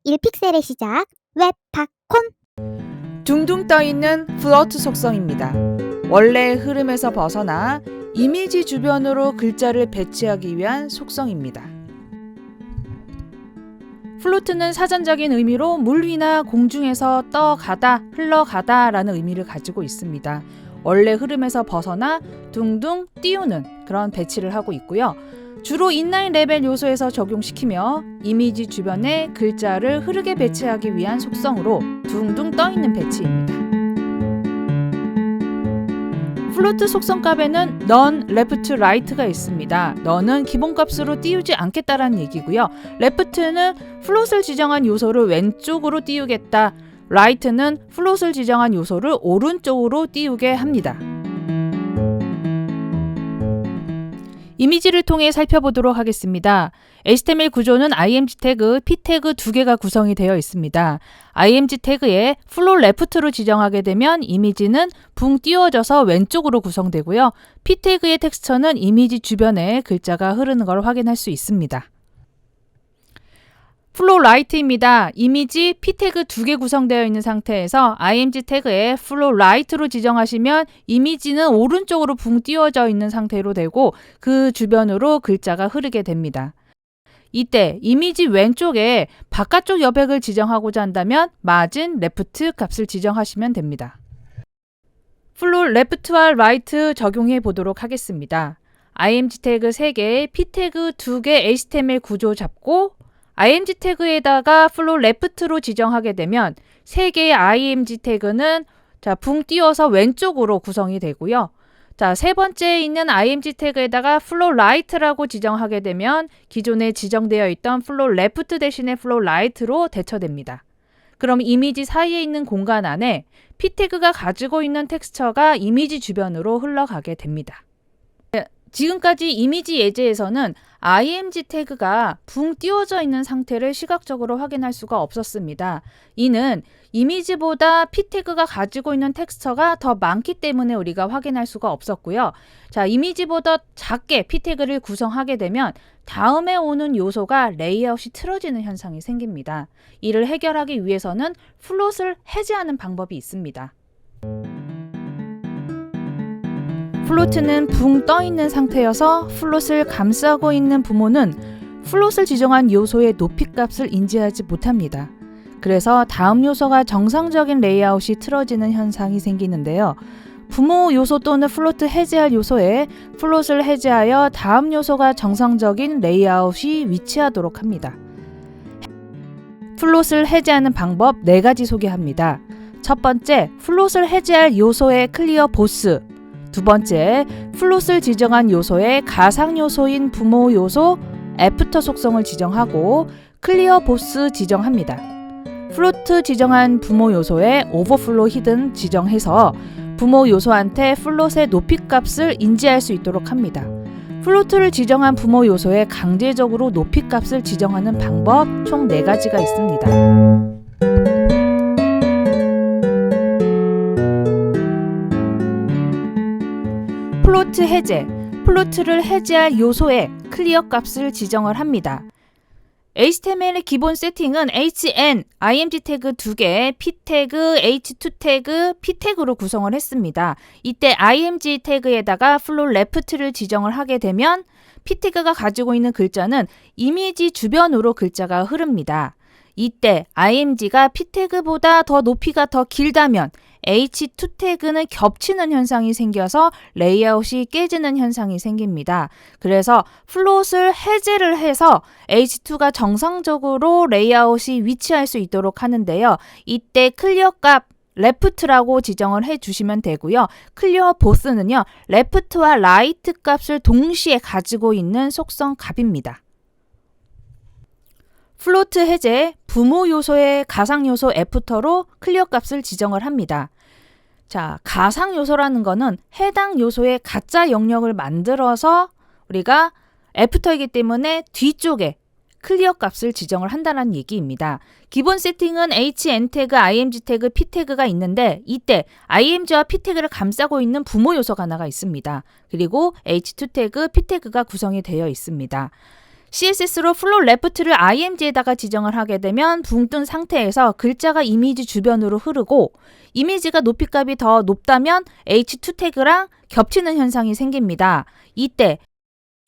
1픽셀의 시작, 웹팝콘. 둥둥 떠있는 플로트 속성입니다. 원래의 흐름에서 벗어나 이미지 주변으로 글자를 배치하기 위한 속성입니다. 플로트는 사전적인 의미로 물 위나 공중에서 떠가다, 흘러가다 라는 의미를 가지고 있습니다. 원래 흐름에서 벗어나 둥둥 띄우는 그런 배치를 하고 있고요. 주로 인라인 레벨 요소에서 적용시키며 이미지 주변에 글자를 흐르게 배치하기 위한 속성으로 둥둥 떠있는 배치입니다. 플로트 속성 값에는 none, left, right가 있습니다. none은 기본값으로 띄우지 않겠다라는 얘기고요. left는 플롯을 지정한 요소를 왼쪽으로 띄우겠다. right는 플롯을 지정한 요소를 오른쪽으로 띄우게 합니다. 이미지를 통해 살펴보도록 하겠습니다. HTML 구조는 img 태그, p 태그 두 개가 구성이 되어 있습니다. img 태그에 flow left로 지정하게 되면 이미지는 붕 띄워져서 왼쪽으로 구성되고요. p 태그의 텍스처는 이미지 주변에 글자가 흐르는 걸 확인할 수 있습니다. flow right입니다. 이미지 p 태그 두 개 구성되어 있는 상태에서 img 태그에 flow right로 지정하시면 이미지는 오른쪽으로 붕 띄워져 있는 상태로 되고 그 주변으로 글자가 흐르게 됩니다. 이때 이미지 왼쪽에 바깥쪽 여백을 지정하고자 한다면 margin left 값을 지정하시면 됩니다. flow left와 right 적용해 보도록 하겠습니다. img 태그 3개, p 태그 2개 HTML 구조 잡고 img 태그에다가 flow left로 지정하게 되면 3개의 img 태그는 붕 띄워서 왼쪽으로 구성이 되고요. 세 번째에 있는 img 태그에다가 flow right라고 지정하게 되면 기존에 지정되어 있던 flow left 대신에 flow right로 대처됩니다. 그럼 이미지 사이에 있는 공간 안에 p 태그가 가지고 있는 텍스처가 이미지 주변으로 흘러가게 됩니다. 지금까지 이미지 예제에서는 img 태그가 붕 띄워져 있는 상태를 시각적으로 확인할 수가 없었습니다. 이는 이미지보다 p 태그가 가지고 있는 텍스처가 더 많기 때문에 우리가 확인할 수가 없었고요. 이미지보다 작게 p 태그를 구성하게 되면 다음에 오는 요소가 레이아웃이 틀어지는 현상이 생깁니다. 이를 해결하기 위해서는 플롯을 해제하는 방법이 있습니다. 플로트는 붕 떠있는 상태여서 플롯을 감싸고 있는 부모는 플롯을 지정한 요소의 높이값을 인지하지 못합니다. 그래서 다음 요소가 정상적인 레이아웃이 틀어지는 현상이 생기는데요. 부모 요소 또는 플로트 해제할 요소에 플롯을 해제하여 다음 요소가 정상적인 레이아웃이 위치하도록 합니다. 플롯을 해제하는 방법 4가지 소개합니다. 첫 번째, 플롯을 해제할 요소의 클리어 보스. 두 번째, 플롯을 지정한 요소의 가상 요소인 부모 요소 애프터 속성을 지정하고 클리어 보스 지정합니다. 플로트 지정한 부모 요소의 오버플로 히든 지정해서 부모 요소한테 플롯의 높이 값을 인지할 수 있도록 합니다. 플로트를 지정한 부모 요소에 강제적으로 높이 값을 지정하는 방법 총 4가지가 있습니다. 플로트 해제, 플로트를 해제할 요소에 클리어 값을 지정을 합니다. HTML의 기본 세팅은 hn, img 태그 2개, p 태그, h2 태그, p 태그로 구성을 했습니다. 이때 img 태그에다가 flow left를 지정을 하게 되면 p 태그가 가지고 있는 글자는 이미지 주변으로 글자가 흐릅니다. 이때 img가 p 태그보다 더 높이가 더 길다면 h2 태그는 겹치는 현상이 생겨서 레이아웃이 깨지는 현상이 생깁니다. 그래서 플롯을 해제를 해서 h2가 정상적으로 레이아웃이 위치할 수 있도록 하는데요. 이때 클리어 값 left라고 지정을 해주시면 되고요. 클리어 보스는요, left와 right 값을 동시에 가지고 있는 속성 값입니다. 플로트 해제, 부모 요소의 가상 요소 애프터로 클리어 값을 지정을 합니다. 가상 요소라는 거는 해당 요소의 가짜 영역을 만들어서 우리가 애프터이기 때문에 뒤쪽에 클리어 값을 지정을 한다는 얘기입니다. 기본 세팅은 hn 태그, img 태그, p 태그가 있는데 이때 img와 p 태그를 감싸고 있는 부모 요소가 하나가 있습니다. 그리고 h2 태그, p 태그가 구성이 되어 있습니다. CSS로 플로우 레프트를 IMG에다가 지정을 하게 되면 붕 뜬 상태에서 글자가 이미지 주변으로 흐르고 이미지가 높이값이 더 높다면 H2 태그랑 겹치는 현상이 생깁니다. 이때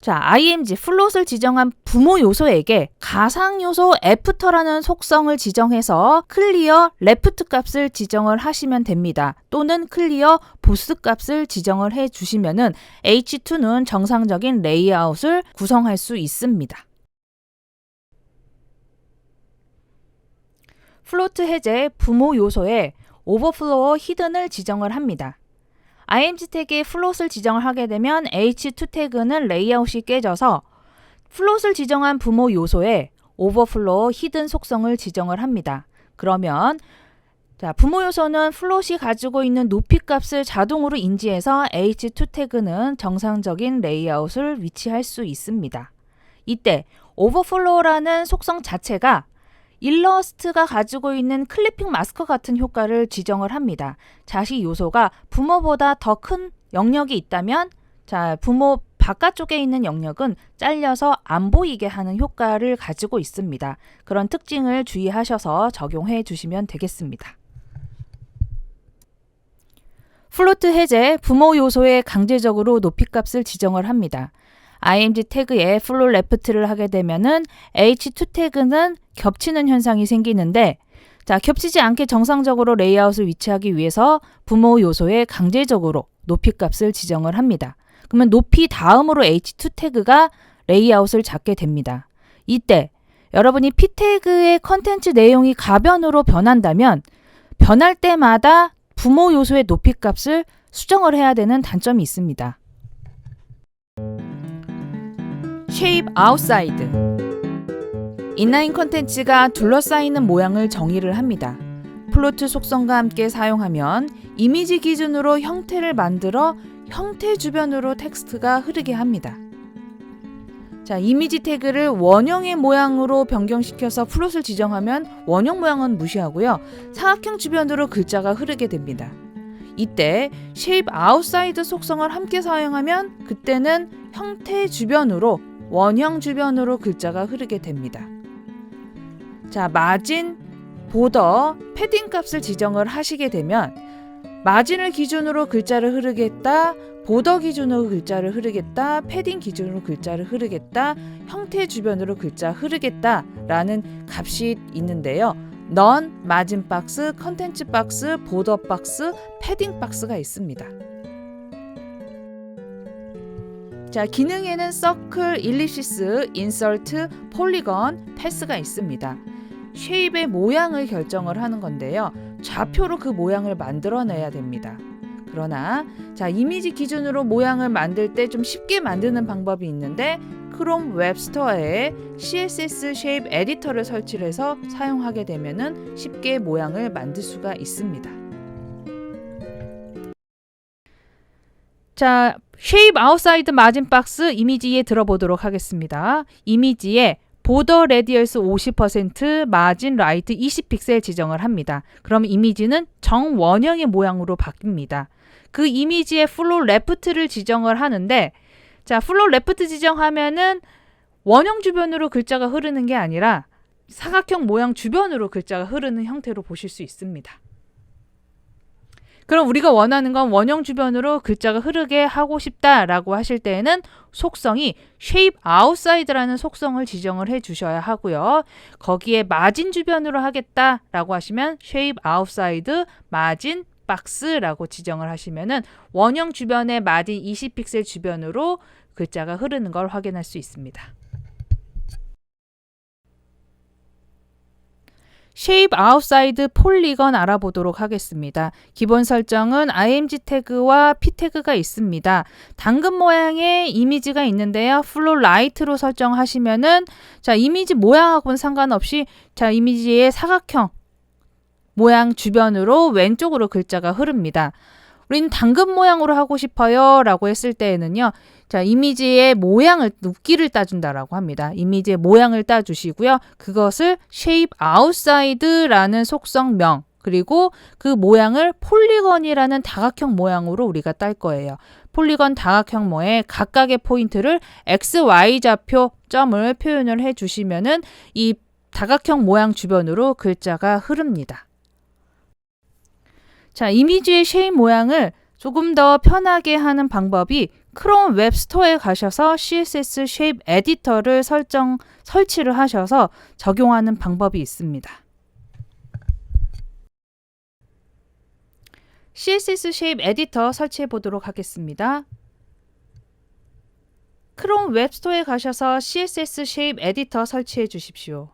IMG 플롯을 지정한 부모 요소에게 가상 요소 애프터라는 속성을 지정해서 클리어 레프트 값을 지정을 하시면 됩니다. 또는 클리어 보스 값을 지정을 해 주시면은 H2는 정상적인 레이아웃을 구성할 수 있습니다. 플로트 해제 부모 요소에 오버플로어 히든을 지정을 합니다. IMG 태그에 플롯을 지정을 하게 되면 H2 태그는 레이아웃이 깨져서 플롯을 지정한 부모 요소에 오버플로어 히든 속성을 지정을 합니다. 그러면 부모 요소는 플롯이 가지고 있는 높이 값을 자동으로 인지해서 H2 태그는 정상적인 레이아웃을 위치할 수 있습니다. 이때 오버플로어라는 속성 자체가 일러스트가 가지고 있는 클리핑 마스크 같은 효과를 지정을 합니다. 자식 요소가 부모보다 더 큰 영역이 있다면 부모 바깥쪽에 있는 영역은 잘려서 안 보이게 하는 효과를 가지고 있습니다. 그런 특징을 주의하셔서 적용해 주시면 되겠습니다. 플로트 해제 부모 요소에 강제적으로 높이값을 지정을 합니다. IMG 태그에 플로우 레프트를 하게 되면은 H2 태그는 겹치는 현상이 생기는데 겹치지 않게 정상적으로 레이아웃을 위치하기 위해서 부모 요소에 강제적으로 높이 값을 지정을 합니다. 그러면 높이 다음으로 H2 태그가 레이아웃을 잡게 됩니다. 이때 여러분이 P 태그의 컨텐츠 내용이 가변으로 변한다면 변할 때마다 부모 요소의 높이 값을 수정을 해야 되는 단점이 있습니다. 쉐입 아웃사이드 인라인 컨텐츠가 둘러싸이는 모양을 정의를 합니다. 플로트 속성과 함께 사용하면 이미지 기준으로 형태를 만들어 형태 주변으로 텍스트가 흐르게 합니다. 이미지 태그를 원형의 모양으로 변경시켜서 플롯을 지정하면 원형 모양은 무시하고요. 사각형 주변으로 글자가 흐르게 됩니다. 이때 쉐입 아웃사이드 속성을 함께 사용하면 그때는 형태 주변으로 원형 주변으로 글자가 흐르게 됩니다. 마진, 보더, 패딩 값을 지정을 하시게 되면 마진을 기준으로 글자를 흐르겠다, 보더 기준으로 글자를 흐르겠다, 패딩 기준으로 글자를 흐르겠다, 형태 주변으로 글자 흐르겠다 라는 값이 있는데요. 넌, 마진 박스, 컨텐츠 박스, 보더 박스, 패딩 박스가 있습니다. 기능에는 서클, 일립시스, 인설트, 폴리건, 패스가 있습니다. 쉐입의 모양을 결정을 하는 건데요. 좌표로 그 모양을 만들어내야 됩니다. 그러나 이미지 기준으로 모양을 만들 때 좀 쉽게 만드는 방법이 있는데 크롬 웹스토어에 CSS 쉐입 에디터를 설치를 해서 사용하게 되면은 쉽게 모양을 만들 수가 있습니다. 쉐입 아웃사이드 마진 박스 이미지에 들어보도록 하겠습니다. 이미지에 보더 레디어스 50%, 마진 라이트 20픽셀 지정을 합니다. 그럼 이미지는 정원형의 모양으로 바뀝니다. 그 이미지에 플로우 레프트를 지정을 하는데 플로우 레프트 지정하면은 원형 주변으로 글자가 흐르는 게 아니라 사각형 모양 주변으로 글자가 흐르는 형태로 보실 수 있습니다. 그럼 우리가 원하는 건 원형 주변으로 글자가 흐르게 하고 싶다라고 하실 때에는 속성이 shape outside라는 속성을 지정을 해 주셔야 하고요. 거기에 마진 주변으로 하겠다라고 하시면 shape outside 마진 박스라고 지정을 하시면은 원형 주변의 마진 20픽셀 주변으로 글자가 흐르는 걸 확인할 수 있습니다. Shape Outside 폴리건 알아보도록 하겠습니다. 기본 설정은 IMG 태그와 P 태그가 있습니다. 당근 모양의 이미지가 있는데요. Flow Light로 설정하시면은 이미지 모양하고는 상관없이 이미지의 사각형 모양 주변으로 왼쪽으로 글자가 흐릅니다. 우리는 당근 모양으로 하고 싶어요 라고 했을 때에는요. 이미지의 모양을 높이를 따준다라고 합니다. 이미지의 모양을 따주시고요. 그것을 shape outside라는 속성명 그리고 그 모양을 폴리건이라는 다각형 모양으로 우리가 딸 거예요. 폴리건 다각형모의 각각의 포인트를 X, Y 좌표 점을 표현을 해주시면은 이 다각형 모양 주변으로 글자가 흐릅니다. 자, 이미지의 쉐입 모양을 조금 더 편하게 하는 방법이 크롬 웹스토어에 가셔서 CSS 쉐입 에디터를 설치를 하셔서 적용하는 방법이 있습니다. CSS 쉐입 에디터 설치해 보도록 하겠습니다. 크롬 웹스토어에 가셔서 CSS 쉐입 에디터 설치해 주십시오.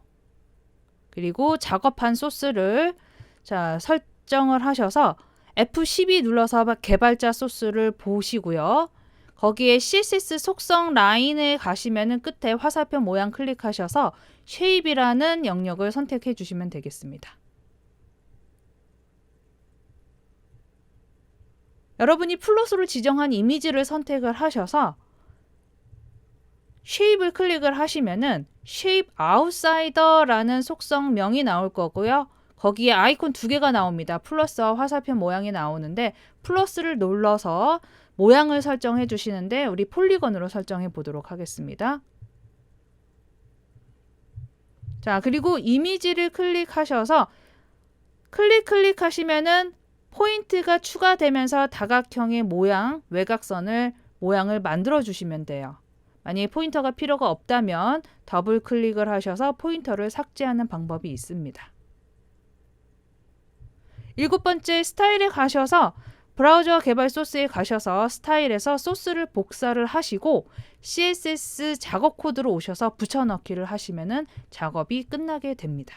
그리고 작업한 소스를 설정을 하셔서 F12 눌러서 개발자 소스를 보시고요. 거기에 CSS 속성 라인에 가시면은 끝에 화살표 모양 클릭하셔서 쉐입이라는 영역을 선택해 주시면 되겠습니다. 여러분이 플롯으로 지정한 이미지를 선택을 하셔서 쉐입을 클릭을 하시면은 쉐입 아웃사이더라는 속성명이 나올 거고요. 거기에 아이콘 2개가 나옵니다. 플러스와 화살표 모양이 나오는데 플러스를 눌러서 모양을 설정해 주시는데 우리 폴리건으로 설정해 보도록 하겠습니다. 자, 그리고 이미지를 클릭하셔서 클릭하시면은 포인트가 추가되면서 다각형의 모양, 외곽선을 모양을 만들어 주시면 돼요. 만약에 포인터가 필요가 없다면 더블 클릭을 하셔서 포인터를 삭제하는 방법이 있습니다. 7번째 스타일에 가셔서 브라우저 개발 소스에 가셔서 스타일에서 소스를 복사를 하시고 CSS 작업 코드로 오셔서 붙여넣기를 하시면은 작업이 끝나게 됩니다.